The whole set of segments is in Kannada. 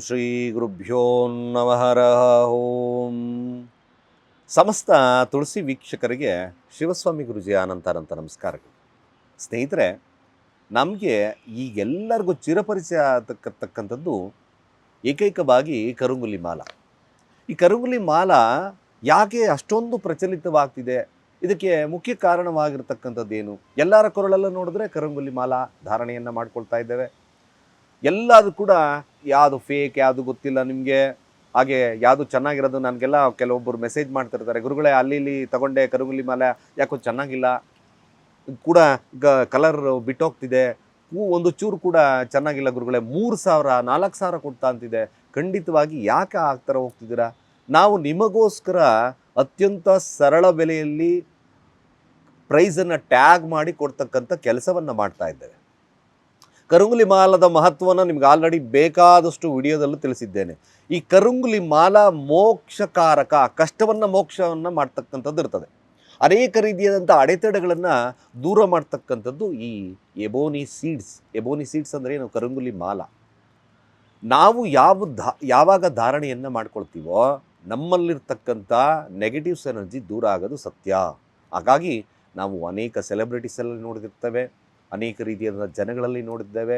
ಶ್ರೀ ಗುರುಭ್ಯೋ ನಮಃ ಓಂ. ಸಮಸ್ತ ತುಳಸಿ ವೀಕ್ಷಕರಿಗೆ ಶಿವಸ್ವಾಮಿ ಗುರುಜಿಯ ಅನಂತ ನಮಸ್ಕಾರಗಳು. ಸ್ನೇಹಿತರೆ, ನಮಗೆ ಈಗೆಲ್ಲರಿಗೂ ಚಿರಪರಿಚಯ ಆಗತಕ್ಕಂಥದ್ದು ಏಕೈಕವಾಗಿ ಕರುಂಗುಲಿ ಮಾಲ. ಈ ಕರುಂಗುಲಿ ಮಾಲ ಯಾಕೆ ಅಷ್ಟೊಂದು ಪ್ರಚಲಿತವಾಗ್ತಿದೆ? ಇದಕ್ಕೆ ಮುಖ್ಯ ಕಾರಣವಾಗಿರ್ತಕ್ಕಂಥದ್ದೇನು? ಎಲ್ಲರ ಕೊರಳಲ್ಲೂ ನೋಡಿದ್ರೆ ಕರುಂಗುಲಿ ಮಾಲ ಧಾರಣೆಯನ್ನು ಮಾಡ್ಕೊಳ್ತಾ ಇದ್ದೇವೆ. ಎಲ್ಲದು ಕೂಡ ಯಾವುದು ಫೇಕ್, ಯಾವುದು ಗೊತ್ತಿಲ್ಲ ನಿಮಗೆ. ಹಾಗೆ ಯಾವುದು ಚೆನ್ನಾಗಿರೋದು, ನನಗೆಲ್ಲ ಕೆಲವೊಬ್ಬರು ಮೆಸೇಜ್ ಮಾಡ್ತಿರ್ತಾರೆ, ಗುರುಗಳೇ ಅಲ್ಲಿ ಇಲ್ಲಿ ತಗೊಂಡೆ ಕರುಂಗುಲಿ ಮಾಲೆ, ಯಾಕೋ ಚೆನ್ನಾಗಿಲ್ಲ, ಕೂಡ ಕಲರ್ ಬಿಟ್ಟೋಗ್ತಿದೆ, ಒಂದು ಚೂರು ಕೂಡ ಚೆನ್ನಾಗಿಲ್ಲ ಗುರುಗಳೇ, 3,000 4,000 ಕೊಡ್ತಾ ಅಂತಿದೆ. ಖಂಡಿತವಾಗಿ ಯಾಕೆ ಆ ಥರ ಹೋಗ್ತಿದ್ದೀರಾ? ನಾವು ನಿಮಗೋಸ್ಕರ ಅತ್ಯಂತ ಸರಳ ಬೆಲೆಯಲ್ಲಿ ಪ್ರೈಸನ್ನು ಟ್ಯಾಗ್ ಮಾಡಿ ಕೊಡ್ತಕ್ಕಂಥ ಕೆಲಸವನ್ನು ಮಾಡ್ತಾ ಇದ್ದೇವೆ. ಕರುಂಗುಲಿ ಮಾಲದ ಮಹತ್ವವನ್ನು ನಿಮ್ಗೆ ಆಲ್ರೆಡಿ ಬೇಕಾದಷ್ಟು ವಿಡಿಯೋದಲ್ಲೂ ತಿಳಿಸಿದ್ದೇನೆ. ಈ ಕರುಂಗುಲಿ ಮಾಲ ಮೋಕ್ಷಕಾರಕ, ಕಷ್ಟವನ್ನು ಮೋಕ್ಷವನ್ನು ಮಾಡ್ತಕ್ಕಂಥದ್ದು ಇರ್ತದೆ. ಅನೇಕ ರೀತಿಯಾದಂಥ ಅಡೆತಡೆಗಳನ್ನು ದೂರ ಮಾಡ್ತಕ್ಕಂಥದ್ದು ಈ ಎಬೋನಿ ಸೀಡ್ಸ್. ಎಬೋನಿ ಸೀಡ್ಸ್ ಅಂದರೆ ಏನು? ಕರುಂಗುಲಿ ಮಾಲ. ನಾವು ಯಾವಾಗ ಧಾರಣೆಯನ್ನು ಮಾಡ್ಕೊಳ್ತೀವೋ ನಮ್ಮಲ್ಲಿರ್ತಕ್ಕಂಥ ನೆಗೆಟಿವ್ಸ್ ಎನರ್ಜಿ ದೂರ ಆಗೋದು ಸತ್ಯ. ಹಾಗಾಗಿ ನಾವು ಅನೇಕ ಸೆಲೆಬ್ರಿಟೀಸಲ್ಲಿ ನೋಡಿರ್ತೇವೆ, ಅನೇಕ ರೀತಿಯಾದ ಜನಗಳಲ್ಲಿ ನೋಡಿದ್ದೇವೆ.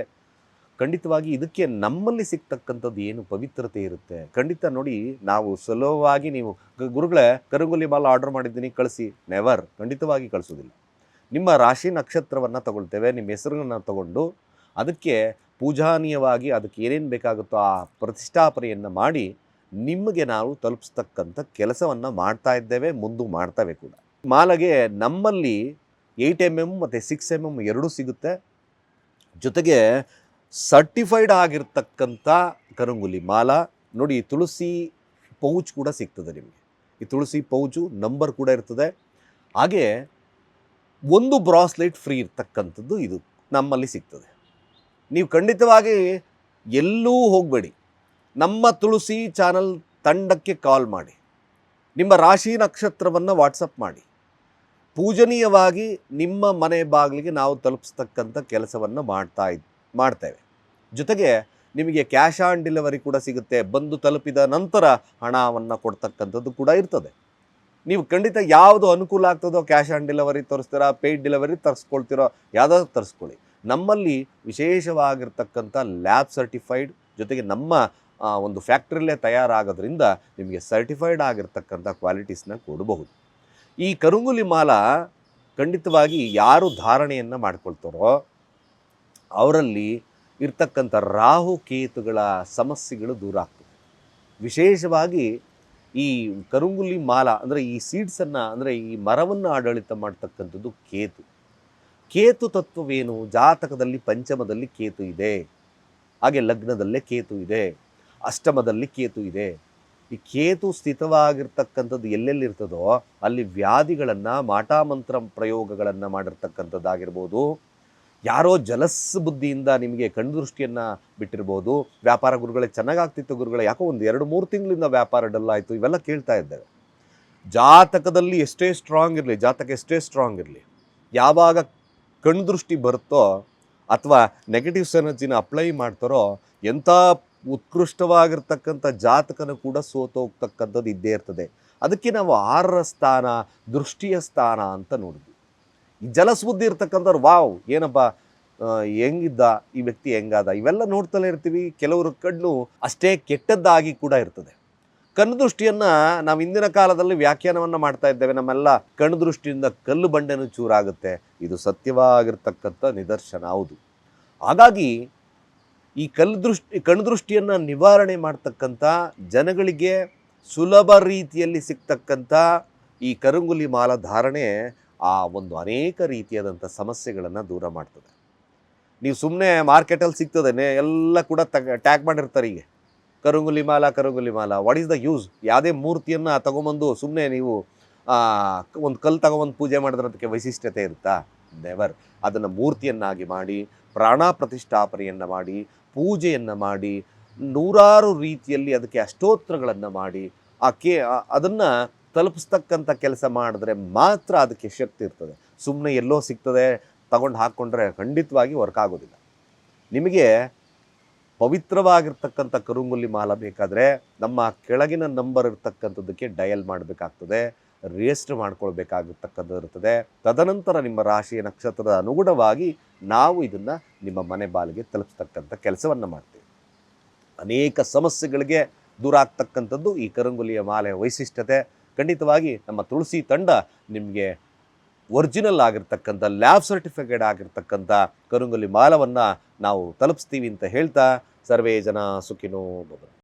ಖಂಡಿತವಾಗಿ ಇದಕ್ಕೆ ನಮ್ಮಲ್ಲಿ ಸಿಗ್ತಕ್ಕಂಥದ್ದು ಏನು ಪವಿತ್ರತೆ ಇರುತ್ತೆ. ಖಂಡಿತ ನೋಡಿ, ನಾವು ಸುಲಭವಾಗಿ ನೀವು ಗುರುಗಳೇ ಕರುಂಗುಲಿ ಮಾಲ ಆರ್ಡರ್ ಮಾಡಿದ್ದೀನಿ ಕಳಿಸಿ, ನೆವರ್, ಖಂಡಿತವಾಗಿ ಕಳಿಸೋದಿಲ್ಲ. ನಿಮ್ಮ ರಾಶಿ ನಕ್ಷತ್ರವನ್ನು ತಗೊಳ್ತೇವೆ, ನಿಮ್ಮ ಹೆಸರನ್ನು ತಗೊಂಡು ಅದಕ್ಕೆ ಪೂಜಾನೀಯವಾಗಿ ಅದಕ್ಕೆ ಏನೇನು ಬೇಕಾಗುತ್ತೋ ಆ ಪ್ರತಿಷ್ಠಾಪನೆಯನ್ನು ಮಾಡಿ ನಿಮಗೆ ನಾವು ತಲುಪಿಸ್ತಕ್ಕಂಥ ಕೆಲಸವನ್ನು ಮಾಡ್ತಾ ಇದ್ದೇವೆ, ಮುಂದೆ ಮಾಡ್ತೇವೆ ಕೂಡ. ಮಾಲೆಗೆ ನಮ್ಮಲ್ಲಿ 8mm ಮತ್ತು 6mm ಎರಡೂ ಸಿಗುತ್ತೆ. ಜೊತೆಗೆ ಸರ್ಟಿಫೈಡ್ ಆಗಿರ್ತಕ್ಕಂಥ ಕರುಂಗುಲಿ ಮಾಲ ನೋಡಿ. ತುಳಸಿ ಪೌಚ್ ಕೂಡ ಸಿಗ್ತದೆ ನಿಮಗೆ. ಈ ತುಳಸಿ ಪೌಚು ನಂಬರ್ ಕೂಡ ಇರ್ತದೆ. ಹಾಗೆ ಒಂದು ಬ್ರಾಸ್ಲೆಟ್ ಫ್ರೀ ಇರ್ತಕ್ಕಂಥದ್ದು ಇದು ನಮ್ಮಲ್ಲಿ ಸಿಗ್ತದೆ. ನೀವು ಖಂಡಿತವಾಗಿ ಎಲ್ಲೂ ಹೋಗಬೇಡಿ, ನಮ್ಮ ತುಳಸಿ ಚಾನಲ್ ತಂಡಕ್ಕೆ ಕಾಲ್ ಮಾಡಿ, ನಿಮ್ಮ ರಾಶಿ ನಕ್ಷತ್ರವನ್ನು ವಾಟ್ಸಪ್ ಮಾಡಿ, ಪೂಜನೀಯವಾಗಿ ನಿಮ್ಮ ಮನೆ ಬಾಗಿಲಿಗೆ ನಾವು ತಲುಪಿಸ್ತಕ್ಕಂಥ ಕೆಲಸವನ್ನು ಮಾಡ್ತೇವೆ. ಜೊತೆಗೆ ನಿಮಗೆ ಕ್ಯಾಶ್ ಆನ್ ಡೆಲಿವರಿ ಕೂಡ ಸಿಗುತ್ತೆ. ಬಂದು ತಲುಪಿದ ನಂತರ ಹಣವನ್ನು ಕೊಡ್ತಕ್ಕಂಥದ್ದು ಕೂಡ ಇರ್ತದೆ. ನೀವು ಖಂಡಿತ ಯಾವುದು ಅನುಕೂಲ ಆಗ್ತದೋ, ಕ್ಯಾಶ್ ಆನ್ ಡೆಲಿವರಿ ತರಿಸ್ತೀರಾ, ಪೇಯ್ಡ್ ಡೆಲಿವರಿ ತರಿಸ್ಕೊಳ್ತೀರೋ, ಯಾವುದಾದ್ರು ತರಿಸ್ಕೊಳ್ಳಿ. ನಮ್ಮಲ್ಲಿ ವಿಶೇಷವಾಗಿರ್ತಕ್ಕಂಥ ಲ್ಯಾಬ್ ಸರ್ಟಿಫೈಡ್, ಜೊತೆಗೆ ನಮ್ಮ ಒಂದು ಫ್ಯಾಕ್ಟ್ರಿಯಲ್ಲೇ ತಯಾರಾಗೋದ್ರಿಂದ ನಿಮಗೆ ಸರ್ಟಿಫೈಡ್ ಆಗಿರ್ತಕ್ಕಂಥ ಕ್ವಾಲಿಟೀಸ್ನ ಕೊಡಬಹುದು. ಈ ಕರುಂಗುಲಿ ಮಾಲ ಖಂಡಿತವಾಗಿ ಯಾರು ಧಾರಣೆಯನ್ನು ಮಾಡ್ಕೊಳ್ತಾರೋ ಅವರಲ್ಲಿ ಇರ್ತಕ್ಕಂಥ ರಾಹು ಕೇತುಗಳ ಸಮಸ್ಯೆಗಳು ದೂರ ಆಗ್ತದೆ. ವಿಶೇಷವಾಗಿ ಈ ಕರುಂಗುಲಿ ಮಾಲ ಅಂದರೆ ಈ ಸೀಡ್ಸನ್ನು, ಅಂದರೆ ಈ ಮರವನ್ನು ಆಡಳಿತ ಮಾಡ್ತಕ್ಕಂಥದ್ದು ಕೇತು. ಕೇತು ತತ್ವವೇನು? ಜಾತಕದಲ್ಲಿ ಪಂಚಮದಲ್ಲಿ ಕೇತು ಇದೆ, ಹಾಗೆ ಲಗ್ನದಲ್ಲೇ ಕೇತು ಇದೆ, ಅಷ್ಟಮದಲ್ಲಿ ಕೇತು ಇದೆ. ಈ ಕೇತು ಸ್ಥಿತವಾಗಿರ್ತಕ್ಕಂಥದ್ದು ಎಲ್ಲೆಲ್ಲಿರ್ತದೋ ಅಲ್ಲಿ ವ್ಯಾಧಿಗಳನ್ನು, ಮಾಟಮಂತ್ರ ಪ್ರಯೋಗಗಳನ್ನು ಮಾಡಿರ್ತಕ್ಕಂಥದ್ದಾಗಿರ್ಬೋದು, ಯಾರೋ ಜಲಸ್ ಬುದ್ಧಿಯಿಂದ ನಿಮಗೆ ಕಣ್ದೃಷ್ಟಿಯನ್ನು ಬಿಟ್ಟಿರ್ಬೋದು. ವ್ಯಾಪಾರ ಗುರುಗಳೇ ಚೆನ್ನಾಗಾಗ್ತಿತ್ತು ಗುರುಗಳೇ, ಯಾಕೋ ಒಂದು 2-3 ತಿಂಗಳಿಂದ ವ್ಯಾಪಾರ ಡಲ್ ಆಯಿತು, ಇವೆಲ್ಲ ಕೇಳ್ತಾ ಇದ್ದೇವೆ. ಜಾತಕದಲ್ಲಿ ಎಷ್ಟೇ ಸ್ಟ್ರಾಂಗ್ ಇರಲಿ, ಯಾವಾಗ ಕಣ್ದೃಷ್ಟಿ ಬರುತ್ತೋ ಅಥವಾ ನೆಗೆಟಿವ್ಸ್ ಎನರ್ಜಿನ ಅಪ್ಲೈ ಮಾಡ್ತಾರೋ ಎಂಥ ಉತ್ಕೃಷ್ಟವಾಗಿರ್ತಕ್ಕಂಥ ಜಾತಕನ ಕೂಡ ಸೋತೋಗ್ತಕ್ಕಂಥದ್ದು ಇದ್ದೇ ಇರ್ತದೆ. ಅದಕ್ಕೆ ನಾವು 6ರ ಸ್ಥಾನ, ದೃಷ್ಟಿಯ ಸ್ಥಾನ ಅಂತ ನೋಡಿದ್ವಿ. ಈ ಜಲಸ್ಬುದ್ಧಿ ಇರ್ತಕ್ಕಂಥವ್ರು, ವಾವ್ ಏನಪ್ಪ ಹೆಂಗಿದ್ದ ಈ ವ್ಯಕ್ತಿ, ಹೆಂಗಾದ, ಇವೆಲ್ಲ ನೋಡ್ತಲೇ ಇರ್ತೀವಿ. ಕೆಲವರು ಕಣ್ಣು ಅಷ್ಟೇ ಕೆಟ್ಟದ್ದಾಗಿ ಕೂಡ ಇರ್ತದೆ. ಕಣ್ಣುದೃಷ್ಟಿಯನ್ನು ನಾವು ಇಂದಿನ ಕಾಲದಲ್ಲಿ ವ್ಯಾಖ್ಯಾನವನ್ನು ಮಾಡ್ತಾ ಇದ್ದೇವೆ. ನಮ್ಮೆಲ್ಲ ಕಣ್ಣುದೃಷ್ಟಿಯಿಂದ ಕಲ್ಲು ಬಂಡೆನೂ ಚೂರಾಗುತ್ತೆ. ಇದು ಸತ್ಯವಾಗಿರ್ತಕ್ಕಂಥ ನಿದರ್ಶನ, ಹೌದು. ಹಾಗಾಗಿ ಈ ಕಣ್ದೃಷ್ಟಿಯನ್ನು ನಿವಾರಣೆ ಮಾಡ್ತಕ್ಕಂಥ ಜನಗಳಿಗೆ ಸುಲಭ ರೀತಿಯಲ್ಲಿ ಸಿಗ್ತಕ್ಕಂಥ ಈ ಕರುಂಗುಲಿ ಮಾಲ ಧಾರಣೆ ಆ ಒಂದು ಅನೇಕ ರೀತಿಯಾದಂಥ ಸಮಸ್ಯೆಗಳನ್ನು ದೂರ ಮಾಡ್ತದೆ. ನೀವು ಸುಮ್ಮನೆ ಮಾರ್ಕೆಟಲ್ಲಿ ಸಿಗ್ತದೆ, ಎಲ್ಲ ಕೂಡ ಟ್ಯಾಗ್ ಮಾಡಿರ್ತಾರೆ. ಈಗ ಕರುಂಗುಲಿ ಮಾಲ, ವಾಟ್ ಈಸ್ ದ ಯೂಸ್? ಯಾವುದೇ ಮೂರ್ತಿಯನ್ನು ತಗೊಂಬಂದು ಸುಮ್ಮನೆ ನೀವು ಒಂದು ಕಲ್ಲು ತಗೊಂಬಂದು ಪೂಜೆ ಮಾಡಿದ್ರೆ ಅದಕ್ಕೆ ವೈಶಿಷ್ಟ್ಯತೆ ಇರುತ್ತಾ? ನೆವರ್. ಅದನ್ನು ಮೂರ್ತಿಯನ್ನಾಗಿ ಮಾಡಿ, ಪ್ರಾಣ ಪ್ರತಿಷ್ಠಾಪನೆಯನ್ನು ಮಾಡಿ, ಪೂಜೆಯನ್ನು ಮಾಡಿ, ನೂರಾರು ರೀತಿಯಲ್ಲಿ ಅದಕ್ಕೆ ಅಷ್ಟೋತ್ರಗಳನ್ನು ಮಾಡಿ ಅದನ್ನು ತಲುಪಿಸ್ತಕ್ಕಂಥ ಕೆಲಸ ಮಾಡಿದ್ರೆ ಮಾತ್ರ ಅದಕ್ಕೆ ಶಕ್ತಿ ಇರ್ತದೆ. ಸುಮ್ಮನೆ ಎಲ್ಲೋ ಸಿಗ್ತದೆ ತಗೊಂಡು ಹಾಕ್ಕೊಂಡ್ರೆ ಖಂಡಿತವಾಗಿ ವರ್ಕ್ ಆಗೋದಿಲ್ಲ. ನಿಮಗೆ ಪವಿತ್ರವಾಗಿರ್ತಕ್ಕಂಥ ಕರುಂಗುಲಿ ಮಾಲ ಬೇಕಾದರೆ ನಮ್ಮ ಕೆಳಗಿನ ನಂಬರ್ ಇರ್ತಕ್ಕಂಥದ್ದಕ್ಕೆ ಡಯಲ್ ಮಾಡಬೇಕಾಗ್ತದೆ, ರಿಜಿಸ್ಟರ್ ಮಾಡ್ಕೊಳ್ಬೇಕಾಗಿರ್ತಕ್ಕಂಥದ್ದು ಇರ್ತದೆ. ತದನಂತರ ನಿಮ್ಮ ರಾಶಿಯ ನಕ್ಷತ್ರದ ಅನುಗುಣವಾಗಿ ನಾವು ಇದನ್ನು ನಿಮ್ಮ ಮನೆ ಬಾಗಿಲಿಗೆ ತಲುಪಿಸ್ತಕ್ಕಂಥ ಕೆಲಸವನ್ನು ಮಾಡ್ತೀವಿ. ಅನೇಕ ಸಮಸ್ಯೆಗಳಿಗೆ ದೂರ ಆಗ್ತಕ್ಕಂಥದ್ದು ಈ ಕರುಂಗುಲಿಯ ಮಾಲೆಯ ವೈಶಿಷ್ಟ್ಯತೆ. ಖಂಡಿತವಾಗಿ ನಮ್ಮ ತುಳಸಿ ತಂಡ ನಿಮಗೆ ಒರಿಜಿನಲ್ ಆಗಿರ್ತಕ್ಕಂಥ ಲ್ಯಾಬ್ ಸರ್ಟಿಫಿಕೇಟ್ ಆಗಿರ್ತಕ್ಕಂಥ ಕರುಂಗುಲಿ ಮಾಲವನ್ನು ನಾವು ತಲುಪಿಸ್ತೀವಿ ಅಂತ ಹೇಳ್ತಾ, ಸರ್ವೇ ಜನ ಸುಖಿನೋ ಭವಂತು.